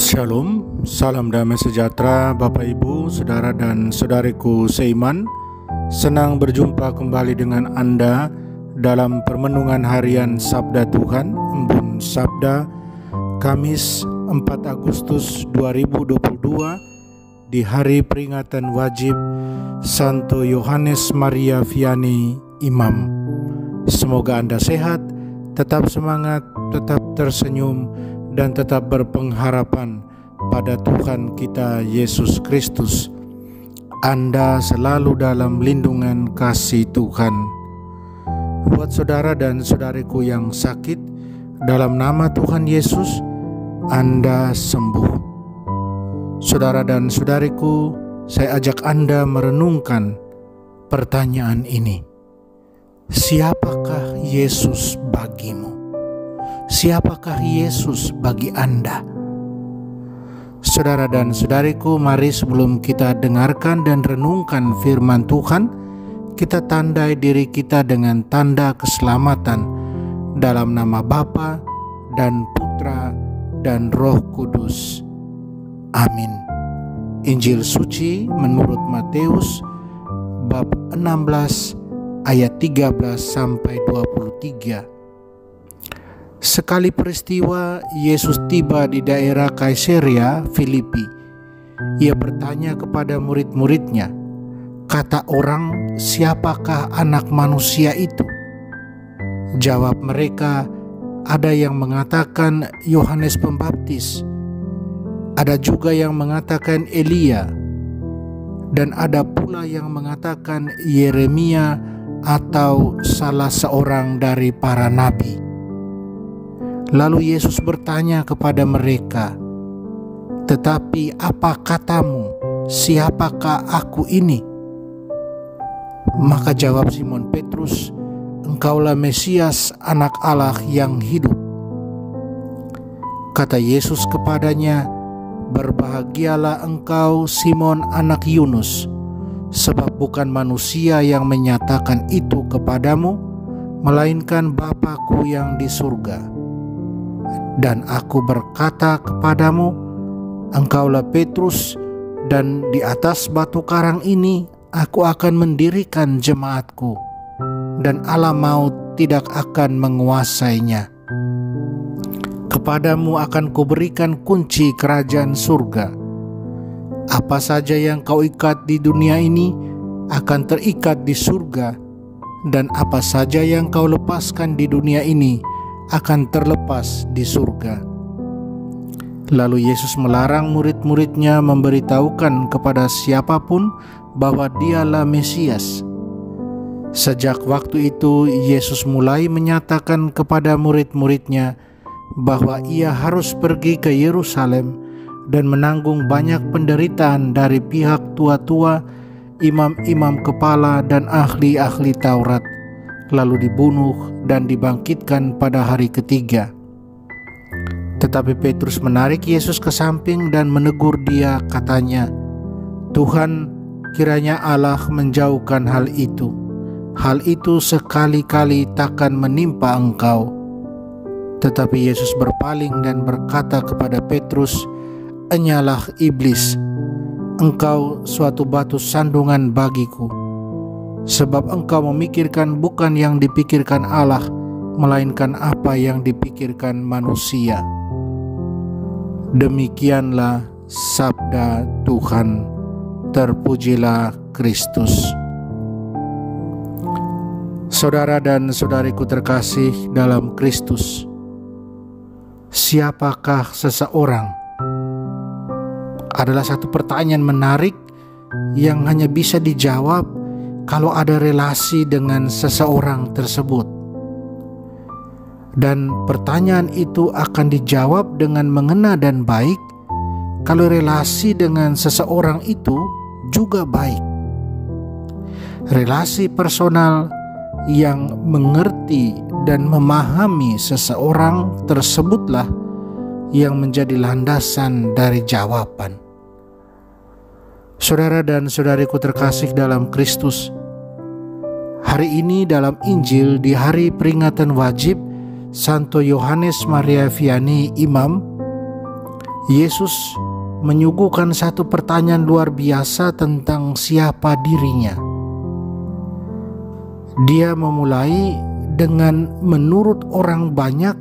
Shalom, salam damai sejahtera Bapak Ibu, Saudara dan Saudariku seiman. Senang berjumpa kembali dengan Anda dalam permenungan harian Sabda Tuhan, Embun Sabda, Kamis 4 Agustus 2022, di hari peringatan wajib Santo Yohanes Maria Vianney Imam. Semoga Anda sehat, tetap semangat, tetap tersenyum, dan tetap berpengharapan pada Tuhan kita Yesus Kristus. Anda selalu dalam lindungan kasih Tuhan. Buat saudara dan saudariku yang sakit, dalam nama Tuhan Yesus, Anda sembuh. Saudara dan saudariku, saya ajak Anda merenungkan pertanyaan ini. Siapakah Yesus bagimu? Siapakah Yesus bagi Anda? Saudara dan saudariku, mari sebelum kita dengarkan dan renungkan firman Tuhan, kita tandai diri kita dengan tanda keselamatan dalam nama Bapa dan Putra dan Roh Kudus. Amin. Injil suci menurut Matius bab 16 ayat 13 sampai 23. Sekali peristiwa, Yesus tiba di daerah Kaisarea Filipi. Ia bertanya kepada murid-muridnya, "Kata orang, siapakah anak manusia itu?" Jawab mereka, "Ada yang mengatakan Yohanes Pembaptis, ada juga yang mengatakan Elia, dan ada pula yang mengatakan Yeremia atau salah seorang dari para nabi." Lalu Yesus bertanya kepada mereka, "Tetapi apa katamu, siapakah aku ini?" Maka jawab Simon Petrus, "Engkaulah Mesias, anak Allah yang hidup." Kata Yesus kepadanya, "Berbahagialah engkau Simon anak Yunus, sebab bukan manusia yang menyatakan itu kepadamu, melainkan Bapa-Ku yang di surga. Dan aku berkata kepadamu, engkaulah Petrus, dan di atas batu karang ini aku akan mendirikan jemaatku, dan alam maut tidak akan menguasainya. Kepadamu akan kuberikan kunci kerajaan surga. Apa saja yang kau ikat di dunia ini akan terikat di surga, dan apa saja yang kau lepaskan di dunia ini akan terlepas di surga." Lalu Yesus melarang murid-muridnya memberitahukan kepada siapapun bahwa dialah Mesias. Sejak waktu itu Yesus mulai menyatakan kepada murid-muridnya bahwa ia harus pergi ke Yerusalem dan menanggung banyak penderitaan dari pihak tua-tua, imam-imam kepala, dan ahli-ahli Taurat, lalu dibunuh dan dibangkitkan pada hari ketiga. Tetapi Petrus menarik Yesus ke samping dan menegur dia, katanya, "Tuhan, kiranya Allah menjauhkan hal itu. Hal itu sekali-kali takkan menimpa engkau." Tetapi Yesus berpaling dan berkata kepada Petrus, "Enyalah iblis, engkau suatu batu sandungan bagiku. Sebab engkau memikirkan bukan yang dipikirkan Allah, melainkan apa yang dipikirkan manusia." Demikianlah sabda Tuhan. Terpujilah Kristus. Saudara dan saudariku terkasih dalam Kristus, siapakah seseorang? Adalah satu pertanyaan menarik yang hanya bisa dijawab kalau ada relasi dengan seseorang tersebut. Dan pertanyaan itu akan dijawab dengan mengena dan baik kalau relasi dengan seseorang itu juga baik. Relasi personal yang mengerti dan memahami seseorang tersebutlah yang menjadi landasan dari jawaban. Saudara dan saudariku terkasih dalam Kristus, hari ini dalam Injil di hari peringatan wajib Santo Yohanes Maria Vianney Imam, Yesus menyuguhkan satu pertanyaan luar biasa tentang siapa dirinya. Dia memulai dengan menurut orang banyak,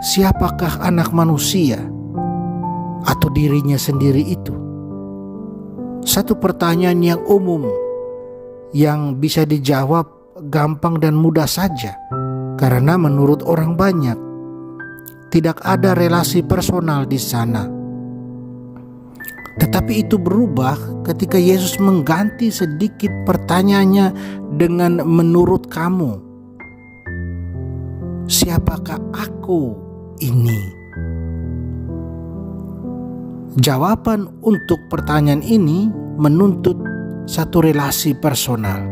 siapakah anak manusia atau dirinya sendiri itu? Satu pertanyaan yang umum, yang bisa dijawab gampang dan mudah saja, karena menurut orang banyak tidak ada relasi personal di sana. Tetapi itu berubah ketika Yesus mengganti sedikit pertanyaannya dengan menurut kamu. Siapakah aku ini? Jawaban untuk pertanyaan ini menuntut satu relasi personal.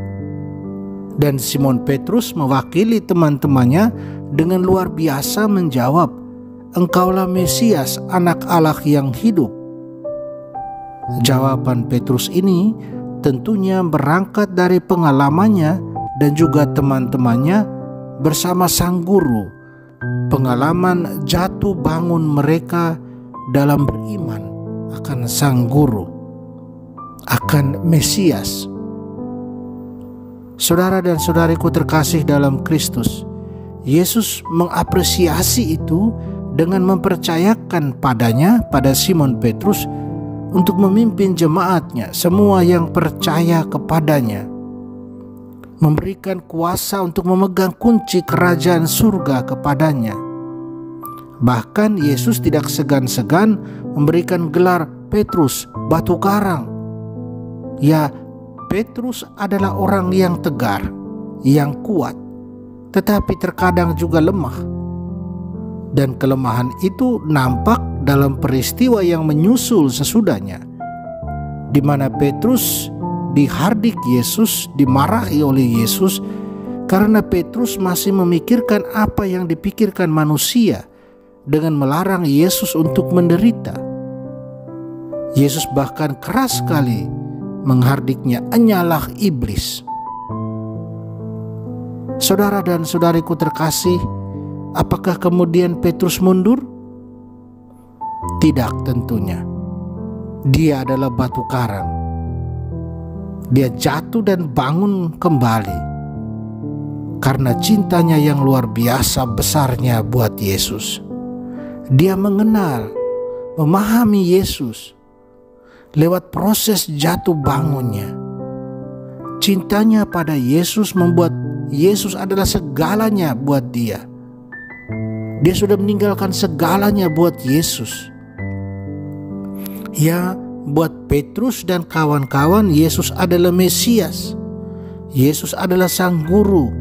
Dan Simon Petrus mewakili teman-temannya dengan luar biasa menjawab, "Engkaulah Mesias, Anak Allah yang hidup." Jawaban Petrus ini tentunya berangkat dari pengalamannya dan juga teman-temannya bersama sang guru, pengalaman jatuh bangun mereka dalam beriman akan sang guru, akan Mesias. Saudara dan saudariku terkasih dalam Kristus, Yesus mengapresiasi itu dengan mempercayakan pada Simon Petrus untuk memimpin jemaatnya, semua yang percaya kepadanya, memberikan kuasa untuk memegang kunci kerajaan surga kepadanya. Bahkan Yesus tidak segan-segan memberikan gelar Petrus, batu karang. Ya, Petrus adalah orang yang tegar, yang kuat, tetapi terkadang juga lemah. Dan kelemahan itu nampak dalam peristiwa yang menyusul sesudahnya, di mana Petrus dihardik Yesus, dimarahi oleh Yesus karena Petrus masih memikirkan apa yang dipikirkan manusia dengan melarang Yesus untuk menderita. Yesus bahkan keras sekali menghardiknya, "Enyalah iblis." Saudara dan saudariku terkasih, apakah kemudian Petrus mundur? Tidak tentunya. Dia adalah batu karang. Dia jatuh dan bangun kembali karena cintanya yang luar biasa besarnya buat Yesus. Dia mengenal, memahami Yesus lewat proses jatuh bangunnya. Cintanya pada Yesus membuat Yesus adalah segalanya buat dia. Dia sudah meninggalkan segalanya buat Yesus. Ya, buat Petrus dan kawan-kawan, Yesus adalah Mesias. Yesus adalah sang guru.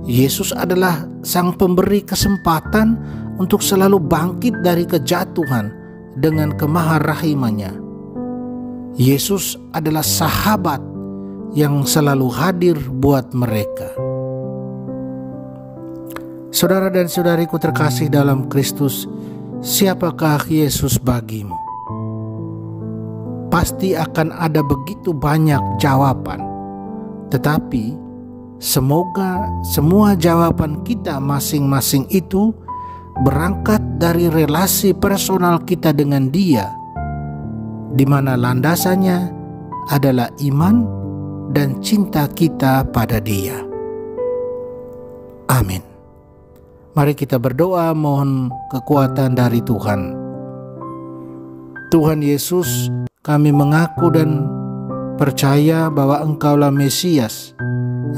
Yesus adalah sang pemberi kesempatan untuk selalu bangkit dari kejatuhan dengan kemaharahimannya. Yesus adalah sahabat yang selalu hadir buat mereka. Saudara dan saudariku terkasih dalam Kristus, siapakah Yesus bagimu? Pasti akan ada begitu banyak jawaban, tetapi semoga semua jawaban kita masing-masing itu berangkat dari relasi personal kita dengan Dia, di mana landasannya adalah iman dan cinta kita pada Dia. Amin. Mari kita berdoa mohon kekuatan dari Tuhan. Tuhan Yesus, kami mengaku dan percaya bahwa Engkaulah Mesias,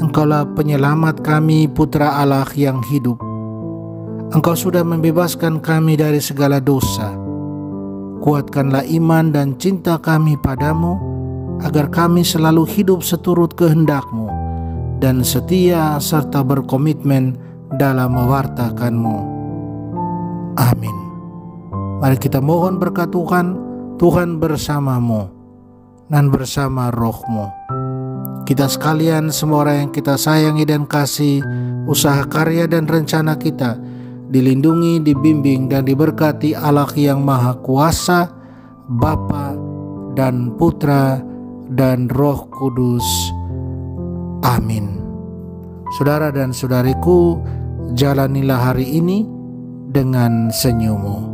Engkaulah penyelamat kami, Putra Allah yang hidup. Engkau sudah membebaskan kami dari segala dosa. Kuatkanlah iman dan cinta kami padamu, agar kami selalu hidup seturut kehendak-Mu dan setia serta berkomitmen dalam mewartakan-Mu. Amin. Mari kita mohon berkat Tuhan. Tuhan bersamamu dan bersama roh-Mu. Kita sekalian, semua orang yang kita sayangi dan kasih, usaha karya dan rencana kita dilindungi, dibimbing dan diberkati Allah yang Maha Kuasa, Bapa dan Putra dan Roh Kudus. Amin. Saudara dan saudariku, jalanilah hari ini dengan senyummu.